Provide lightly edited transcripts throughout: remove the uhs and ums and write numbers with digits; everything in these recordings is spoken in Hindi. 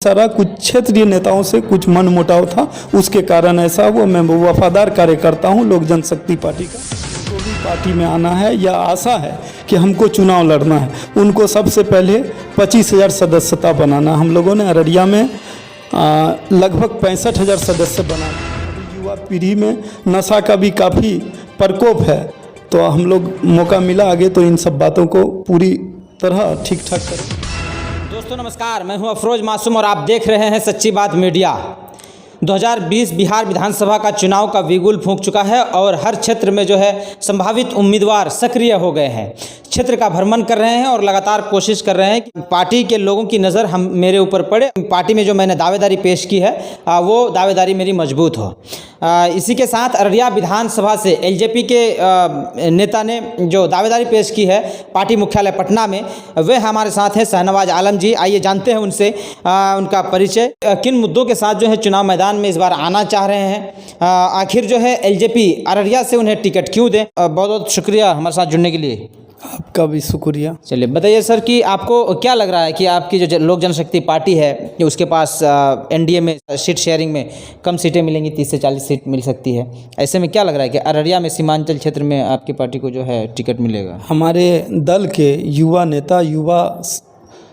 सारा कुछ क्षेत्रीय नेताओं से कुछ मनमुटाव था, उसके कारण ऐसा हुआ। मैं वफादार कार्यकर्ता हूं लोक जनशक्ति पार्टी का। तो भी पार्टी में आना है या आशा है कि हमको चुनाव लड़ना है, उनको सबसे पहले 25,000 सदस्यता बनाना। हम लोगों ने अररिया में लगभग 65,000 सदस्य बनाए। युवा पीढ़ी में नशा का भी काफ़ी प्रकोप है, तो हम लोग मौका मिला आगे तो इन सब बातों को पूरी तरह ठीक ठाक करें। दोस्तों नमस्कार, मैं हूं अफरोज मासूम और आप देख रहे हैं सच्ची बात मीडिया। 2020 बिहार विधानसभा का चुनाव का बिगुल फूंक चुका है और हर क्षेत्र में जो है संभावित उम्मीदवार सक्रिय हो गए हैं, क्षेत्र का भ्रमण कर रहे हैं और लगातार कोशिश कर रहे हैं कि पार्टी के लोगों की नज़र हम मेरे ऊपर पड़े, पार्टी में जो मैंने दावेदारी पेश की है वो दावेदारी मेरी मजबूत हो। इसी के साथ अररिया विधानसभा से एलजेपी के नेता ने जो दावेदारी पेश की है पार्टी मुख्यालय पटना में, वे हमारे साथ हैं शाहनवाज आलम जी। आइए जानते हैं उनसे उनका परिचय, किन मुद्दों के साथ जो है चुनाव मैदान में इस बार आना चाह रहे हैं, आखिर जो है एलजेपी अररिया से उन्हें टिकट क्यों दें। बहुत बहुत शुक्रिया हमारे साथ जुड़ने के लिए। आपका भी शुक्रिया। चलिए बताइए सर कि आपको क्या लग रहा है कि आपकी जो लोक जनशक्ति पार्टी है कि उसके पास एनडीए में सीट शेयरिंग में कम सीटें मिलेंगी, 30 से 40 सीट मिल सकती है। ऐसे में क्या लग रहा है कि अररिया में सीमांचल क्षेत्र में आपकी पार्टी को जो है टिकट मिलेगा? हमारे दल के युवा नेता, युवा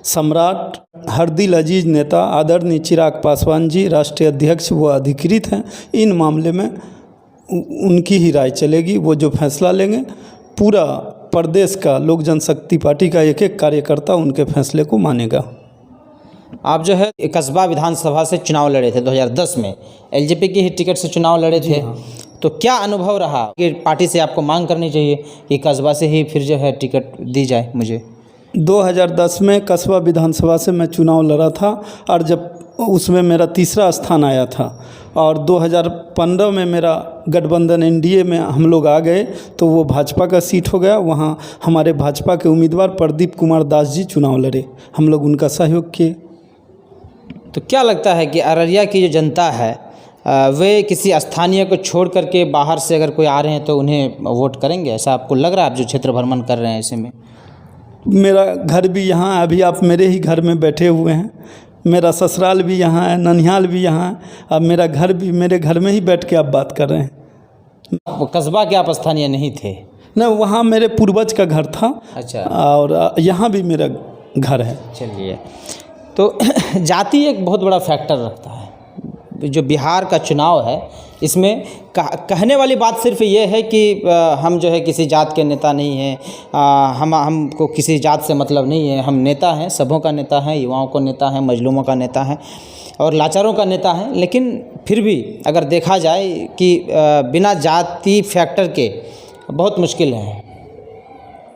सम्राट, हरदिल अजीज नेता आदरणीय चिराग पासवान जी राष्ट्रीय अध्यक्ष वो अधिकृत हैं। इन मामले में उनकी ही राय चलेगी, वो जो फैसला लेंगे। पूरा प्रदेश का लोक जनशक्ति पार्टी का एक एक कार्यकर्ता उनके फैसले को मानेगा। आप जो है कस्बा विधानसभा से चुनाव लड़े थे 2010 में, एलजेपी की ही टिकट से चुनाव लड़े थे। तो क्या अनुभव रहा कि पार्टी से आपको मांग करनी चाहिए कि कस्बा से ही फिर जो है टिकट दी जाए मुझे? 2010 में कस्बा विधानसभा से मैं चुनाव लड़ा था और जब उसमें मेरा तीसरा स्थान आया था, और 2015 में मेरा गठबंधन एनडीए में हम लोग आ गए तो वो भाजपा का सीट हो गया। वहाँ हमारे भाजपा के उम्मीदवार प्रदीप कुमार दास जी चुनाव लड़े, हम लोग उनका सहयोग किए। तो क्या लगता है कि अररिया की जो जनता है वे किसी स्थानीय को छोड़ करके बाहर से अगर कोई आ रहे हैं तो उन्हें वोट करेंगे? ऐसा आपको लग रहा है आप जो क्षेत्र भ्रमण कर रहे हैं ऐसे में? मेरा घर भी यहाँ, अभी आप मेरे ही घर में बैठे हुए हैं। मेरा ससुराल भी यहाँ है, ननिहाल भी यहाँ है, अब मेरा घर भी, मेरे घर में ही बैठ के आप बात कर रहे हैं। वो कस्बा के आप स्थानीय नहीं थे? न, वहाँ मेरे पूर्वज का घर था। अच्छा। और यहाँ भी मेरा घर है। चलिए, तो जाति एक बहुत बड़ा फैक्टर रखता है। जो बिहार का चुनाव है इसमें कहने वाली बात सिर्फ ये है कि हम जो है किसी जात के नेता नहीं हैं, हमको किसी जात से मतलब नहीं है। हम नेता हैं, सबों का नेता हैं, युवाओं का नेता हैं, मजलूमों का नेता हैं और लाचारों का नेता हैं। लेकिन फिर भी अगर देखा जाए कि बिना जाति फैक्टर के बहुत मुश्किल है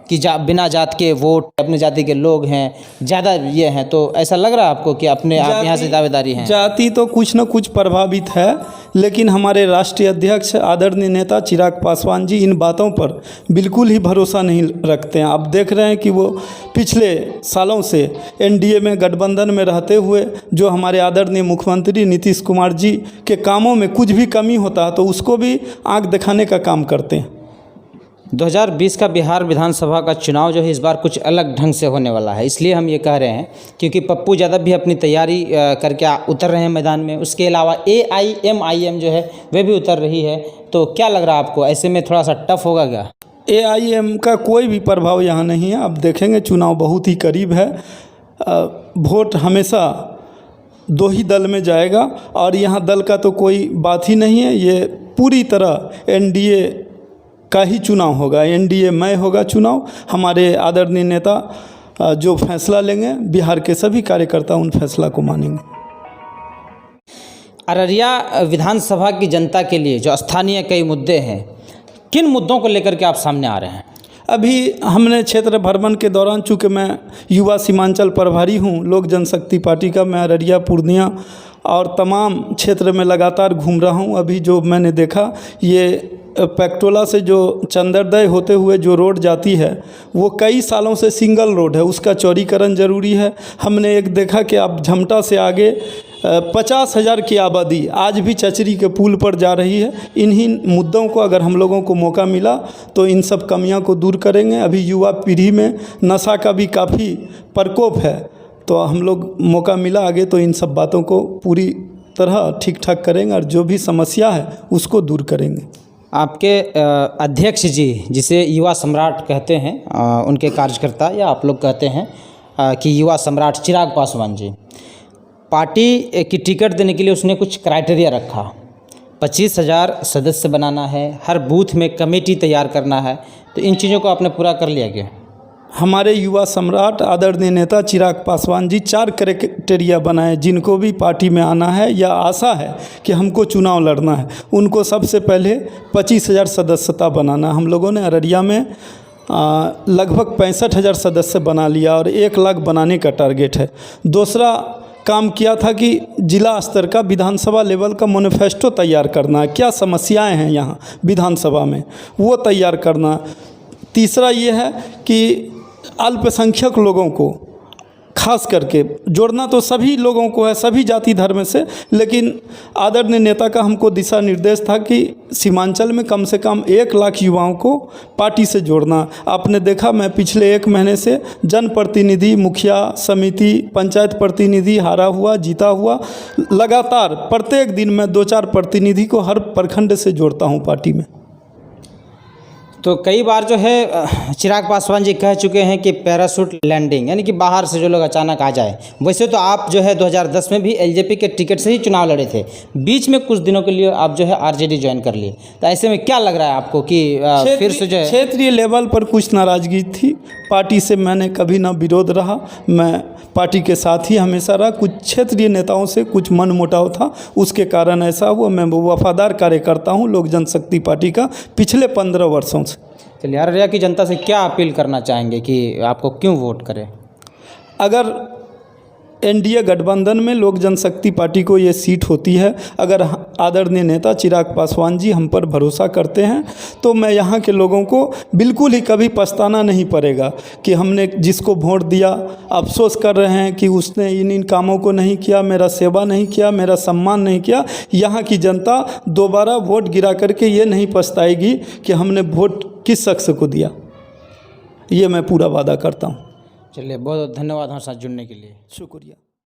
कि बिना जात के वोट, अपने जाति के लोग हैं ज़्यादा ये हैं। तो ऐसा लग रहा है आपको कि आप यहाँ से दावेदारी हैं? जाति तो कुछ न कुछ प्रभावित है, लेकिन हमारे राष्ट्रीय अध्यक्ष आदरणीय नेता चिराग पासवान जी इन बातों पर बिल्कुल ही भरोसा नहीं रखते हैं। आप देख रहे हैं कि वो पिछले सालों से एनडीए में गठबंधन में रहते हुए जो हमारे आदरणीय मुख्यमंत्री नीतीश कुमार जी के कामों में कुछ भी कमी होता है तो उसको भी आंख दिखाने का काम करते हैं। 2020 का बिहार विधानसभा का चुनाव जो है इस बार कुछ अलग ढंग से होने वाला है, इसलिए हम ये कह रहे हैं क्योंकि पप्पू यादव भी अपनी तैयारी करके उतर रहे हैं मैदान में। उसके अलावा AIMIM जो है वे भी उतर रही है। तो क्या लग रहा है आपको, ऐसे में थोड़ा सा टफ होगा क्या? AIM का कोई भी प्रभाव यहाँ नहीं है। अब देखेंगे, चुनाव बहुत ही करीब है। वोट हमेशा दो ही दल में जाएगा और यहाँ दल का तो कोई बात ही नहीं है। ये पूरी तरह एनडीए का ही चुनाव होगा, एनडीए में होगा चुनाव। हमारे आदरणीय नेता जो फैसला लेंगे, बिहार के सभी कार्यकर्ता उन फैसला को मानेंगे। अररिया विधानसभा की जनता के लिए जो स्थानीय कई मुद्दे हैं, किन मुद्दों को लेकर के आप सामने आ रहे हैं? अभी हमने क्षेत्र भ्रमण के दौरान, चूँकि मैं युवा सीमांचल प्रभारी हूँ लोक जनशक्ति पार्टी का, मैं अररिया, पूर्णिया और तमाम क्षेत्र में लगातार घूम रहा हूँ। अभी जो मैंने देखा, ये पैक्टोला से जो चंदरदय होते हुए जो रोड जाती है वो कई सालों से सिंगल रोड है, उसका चौड़ीकरण ज़रूरी है। हमने एक देखा कि अब झमटा से आगे 50,000 की आबादी आज भी चचरी के पुल पर जा रही है। इन्हीं मुद्दों को अगर हम लोगों को मौका मिला तो इन सब कमियां को दूर करेंगे। अभी युवा पीढ़ी में नशा का भी काफ़ी प्रकोप है, तो हम लोग मौका मिला आगे तो इन सब बातों को पूरी तरह ठीक ठाक करेंगे और जो भी समस्या है उसको दूर करेंगे। आपके अध्यक्ष जी, जिसे युवा सम्राट कहते हैं, उनके कार्यकर्ता या आप लोग कहते हैं कि युवा सम्राट चिराग पासवान जी, पार्टी की टिकट देने के लिए उसने कुछ क्राइटेरिया रखा। 25,000 सदस्य बनाना है, हर बूथ में कमेटी तैयार करना है, तो इन चीज़ों को आपने पूरा कर लिया क्या? हमारे युवा सम्राट आदरणीय नेता चिराग पासवान जी 4 क्राइटेरिया बनाए जिनको भी पार्टी में आना है या आशा है कि हमको चुनाव लड़ना है, उनको सबसे पहले 25,000 सदस्यता बनाना। हम लोगों ने अररिया में लगभग 65,000 सदस्य बना लिया और 1 लाख बनाने का टारगेट है। दूसरा काम किया था कि जिला स्तर का विधानसभा लेवल का मैनिफेस्टो तैयार करना, क्या समस्याएं हैं यहाँ विधानसभा में वो तैयार करना। तीसरा ये है कि अल्पसंख्यक लोगों को खास करके जोड़ना, तो सभी लोगों को है, सभी जाति धर्म से, लेकिन आदरणीय नेता का हमको दिशा निर्देश था कि सीमांचल में कम से कम 1 लाख युवाओं को पार्टी से जोड़ना। आपने देखा मैं पिछले 1 महीने से जनप्रतिनिधि, मुखिया समिति, पंचायत प्रतिनिधि हारा हुआ जीता हुआ, लगातार प्रत्येक दिन मैं 2-4 प्रतिनिधि को हर प्रखंड से जोड़ता हूँ पार्टी में। तो कई बार जो है चिराग पासवान जी कह चुके हैं कि पैराशूट लैंडिंग, यानी कि बाहर से जो लोग अचानक आ जाए। वैसे तो आप जो है 2010 में भी एलजेपी के टिकट से ही चुनाव लड़े थे, बीच में कुछ दिनों के लिए आप जो है आरजेडी ज्वाइन कर लिए, तो ऐसे में क्या लग रहा है आपको कि फिर से जो है क्षेत्रीय लेवल पर कुछ नाराज़गी थी पार्टी से? मैंने कभी ना विरोध रहा, मैं पार्टी के साथ ही हमेशा रहा। कुछ क्षेत्रीय नेताओं से कुछ मनमुटाव था, उसके कारण ऐसा हुआ। मैं वफादार कार्यकर्ता हूँ लोक जनशक्ति पार्टी का पिछले 15 वर्षों से। चलिए, अररिया की जनता से क्या अपील करना चाहेंगे कि आपको क्यों वोट करें? अगर एनडीए गठबंधन में लोक जनशक्ति पार्टी को ये सीट होती है, अगर आदरणीय नेता चिराग पासवान जी हम पर भरोसा करते हैं, तो मैं यहाँ के लोगों को बिल्कुल ही कभी पछताना नहीं पड़ेगा कि हमने जिसको वोट दिया अफसोस कर रहे हैं कि उसने इन कामों को नहीं किया, मेरा सेवा नहीं किया, मेरा सम्मान नहीं किया। यहाँ की जनता दोबारा वोट गिरा करके ये नहीं पछताएगी कि हमने वोट किस शख्स को दिया। ये मैं पूरा वादा करता हूँ। चलिए, बहुत बहुत धन्यवाद हमारे साथ जुड़ने के लिए। शुक्रिया।